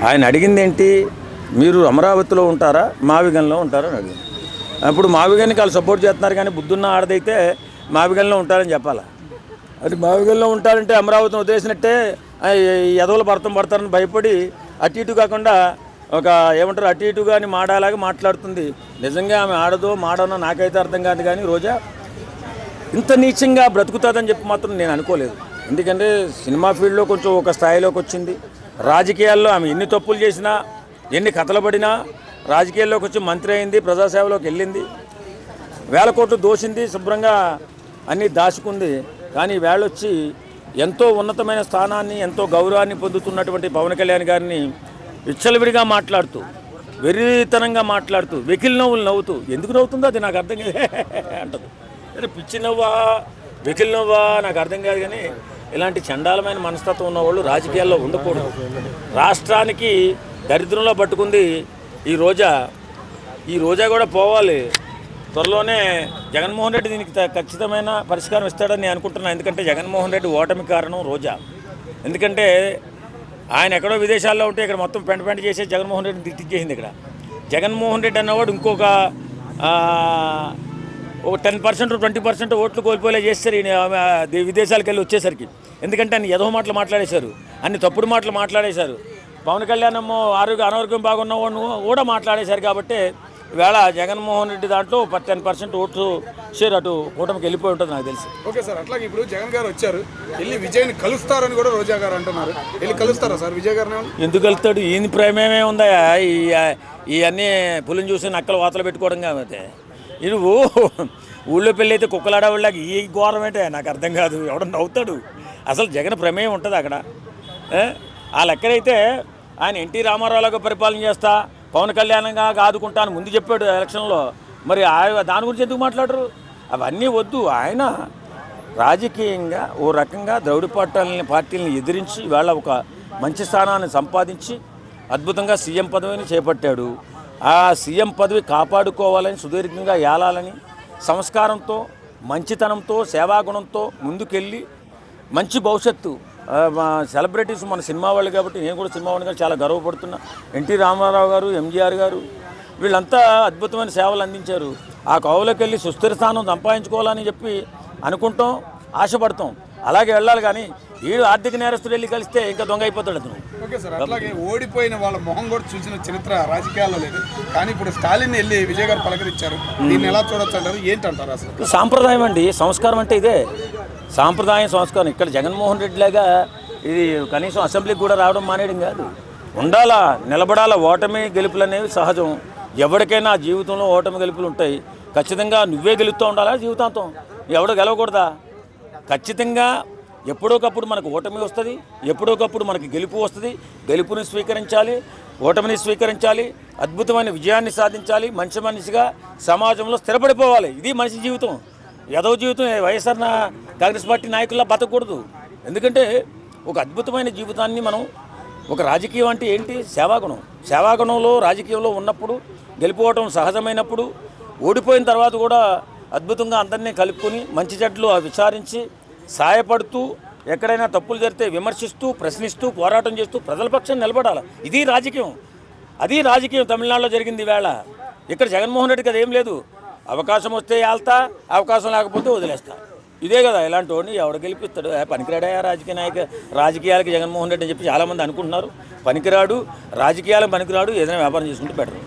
ఆయన అడిగింది ఏంటి, మీరు అమరావతిలో ఉంటారా మావిగంలో ఉంటారా అని అడిగింది. అప్పుడు మావిగన్కి వాళ్ళు సపోర్ట్ చేస్తున్నారు, కానీ బుద్ధున్న ఆడదైతే మావిగంలో ఉంటారని చెప్పాలా. అది మావిగంలో ఉంటారంటే అమరావతిని వదిలేసినట్టే. ఎదవలు పడతారని భయపడి అటు ఇటు కాకుండా ఒక ఏమంటారు అటు ఇటుగా అని మాడాలాగా మాట్లాడుతుంది. నిజంగా ఆమె ఆడదో మాడనో నాకైతే అర్థం కాదు, కానీ రోజా ఇంత నీచంగా బ్రతుకుతుందని చెప్పి మాత్రం నేను అనుకోలేదు. ఎందుకంటే సినిమా ఫీల్డ్లో కొంచెం ఒక స్థాయిలోకి వచ్చింది. రాజకీయాల్లో ఆమె ఎన్ని తప్పులు చేసినా, ఎన్ని కథలు పడినా రాజకీయాల్లోకి వచ్చి మంత్రి అయింది, ప్రజాసేవలోకి వెళ్ళింది, వేల కోట్లు దోసింది, శుభ్రంగా అన్నీ దాచుకుంది. కానీ వేళొచ్చి ఎంతో ఉన్నతమైన స్థానాన్ని, ఎంతో గౌరవాన్ని పొందుతున్నటువంటి పవన్ కళ్యాణ్ గారిని విచ్చలవిడిగా మాట్లాడుతూ, వెర్రితనంగా మాట్లాడుతూ, వెకిలి నవ్వులు నవ్వుతూ, ఎందుకు నవ్వుతుందో అది నాకు అర్థం కాదు అంటది. అరే పిచ్చి నవ్వా, వెకిలి నవ్వా నాకు అర్థం కాదు. కానీ ఇలాంటి చండాలమైన మనస్తత్వం ఉన్నవాళ్ళు రాజకీయాల్లో ఉండకూడదు. రాష్ట్రానికి దరిద్రంలో పట్టుకుంది ఈ రోజా కూడా పోవాలి. త్వరలోనే జగన్మోహన్ రెడ్డి దీనికి ఖచ్చితమైన పరిష్కారం ఇస్తాడని నేను అనుకుంటున్నాను. ఎందుకంటే జగన్మోహన్ రెడ్డి ఓటమి కారణం రోజా. ఎందుకంటే ఆయన ఎక్కడో విదేశాల్లో ఉంటే ఇక్కడ మొత్తం పెంట చేసే జగన్మోహన్ రెడ్డిని తిట్టించేసింది. ఇక్కడ జగన్మోహన్ రెడ్డి అన్నవాడు ఇంకొక 10% 20% ఓట్లు కోల్పోలే చేస్తారు విదేశాలకు వెళ్ళి వచ్చేసరికి. ఎందుకంటే అన్ని ఎదవ మాటలు మాట్లాడేశారు, అన్ని తప్పుడు మాటలు మాట్లాడేశారు. పవన్ కళ్యాణ్ అనారోగ్యం బాగున్నవాడు కూడా మాట్లాడేశారు. కాబట్టి ఈవేళ జగన్మోహన్ రెడ్డి దాంట్లో 10% ఓట్లు షేర్ అటు కూటమికి వెళ్ళిపోయి ఉంటుంది నాకు తెలిసి. ఓకే సార్, అట్లాగే ఇప్పుడు జగన్ గారు వచ్చారు, వెళ్ళి విజయ్ని కలుస్తారని కూడా రోజా గారు అంటున్నారు. వెళ్ళి కలుస్తారా సార్ విజయ్ గారు? ఎందుకు కలుస్తాడు? ఈయన ప్రేమేమే ఉందా? ఇవన్నీ పులిని చూసి నక్కలు వాతలు పెట్టుకోవడం కాబట్టి నువ్వు ఊళ్ళో పెళ్ళి అయితే కుక్కలాడేవాళ్ళకి ఈ ఘోరం ఏంటే నాకు అర్థం కాదు. ఎవడన్నా అవుతాడు? అసలు జగన్ ప్రమేయం ఉంటుంది అక్కడ. ఆ లెక్కనైతే ఆయన ఎన్టీ రామారావులాగా పరిపాలన చేస్తా, పవన్ కళ్యాణంగా ఆదుకుంటాను ముందు చెప్పాడు ఎలక్షన్లో. మరి దాని గురించి ఎందుకు మాట్లాడరు? అవన్నీ వద్దు. ఆయన రాజకీయంగా ఓ రకంగా ద్రవిడ పార్టీలను ఎదిరించి ఇవాళ ఒక మంచి స్థానాన్ని సంపాదించి అద్భుతంగా సీఎం పదవిని చేపట్టాడు. ఆ సీఎం పదవి కాపాడుకోవాలని, సుదీర్ఘంగా ఏలాలని, సంస్కారంతో, మంచితనంతో, సేవాగుణంతో ముందుకెళ్ళి మంచి భవిష్యత్తు. సెలబ్రిటీస్ మన సినిమా వాళ్ళు కాబట్టి నేను కూడా సినిమా వాళ్ళని చాలా గర్వపడుతున్నా. ఎన్టీ రామారావు గారు, ఎంజీఆర్ గారు వీళ్ళంతా అద్భుతమైన సేవలు అందించారు. ఆ కోవలోకి వెళ్ళి సుస్థిర స్థానం సంపాదించుకోవాలని చెప్పి అనుకుంటాం, ఆశపడతాం. అలాగే వెళ్ళాలి. కానీ వీడు ఆర్థిక నేరస్తుడు వెళ్ళి కలిస్తే ఇంకా దొంగ అయిపోతాడు అతను. ఓకే సార్, అట్లాగే ఓడిపోయిన వాళ్ళ మొహం కూడా చూసిన చరిత్ర రాజకీయాల్లో లేదు. కానీ ఇప్పుడు స్టాలిన్ వెళ్ళి విజయ్ గారు పలకరించారు. దీన్ని ఎలా చూడొచ్చు అంటారు? ఏంటంటారు? అసలు సాంప్రదాయం అండి, సంస్కారం అంటే ఇదే సాంప్రదాయం, సంస్కారం. ఇక్కడ జగన్మోహన్ రెడ్డి లాగా ఇది కనీసం అసెంబ్లీకి కూడా రావడం మానేయడం కాదు. ఉండాలా, నిలబడాలా. ఓటమి గెలుపులు అనేవి సహజం. ఎవరికైనా జీవితంలో ఓటమి గెలుపులు ఉంటాయి. ఖచ్చితంగా నువ్వే గెలుస్తూ ఉండాలా జీవితాంతం, ఎవడో గెలవకూడదా? ఖచ్చితంగా ఎప్పుడోకప్పుడు మనకు ఓటమి వస్తుంది, ఎప్పుడోకప్పుడు మనకి గెలుపు వస్తుంది. గెలుపుని స్వీకరించాలి, ఓటమిని స్వీకరించాలి, అద్భుతమైన విజయాన్ని సాధించాలి. మంచి మనిషిగా సమాజంలో స్థిరపడిపోవాలి. ఇది మనిషి జీవితం. ఎదవ జీవితం వైఎస్ఆర్ కాంగ్రెస్ పార్టీ నాయకుల్లా బతకూడదు. ఎందుకంటే ఒక అద్భుతమైన జీవితాన్ని మనం, ఒక రాజకీయం అంటే ఏంటి? సేవాగుణం. సేవాగుణంలో రాజకీయంలో ఉన్నప్పుడు, గెలుపుకోవటం సహజమైనప్పుడు, ఓడిపోయిన తర్వాత కూడా అద్భుతంగా అందరినీ కలుపుకొని మంచి చెడ్లు విచారించి సాయపడుతూ, ఎక్కడైనా తప్పులు జరిగితే విమర్శిస్తూ, ప్రశ్నిస్తూ, పోరాటం చేస్తూ ప్రజల పక్షం నిలబడాలి. ఇది రాజకీయం. అది రాజకీయం తమిళనాడులో జరిగింది ఈవేళ. ఇక్కడ జగన్మోహన్ రెడ్డికి అది ఏం లేదు. అవకాశం వస్తే వెళ్తా, అవకాశం లేకపోతే వదిలేస్తా. ఇదే కదా. ఇలాంటి వాడిని ఎవడు గెలిపిస్తాడు? పనికిరాడా రాజకీయాలకి జగన్మోహన్ రెడ్డి అని చెప్పి చాలామంది అనుకుంటున్నారు. పనికిరాడు, రాజకీయాలకు పనికిరాడు. ఏదైనా వ్యాపారం చేసుకుంటే బెటర్.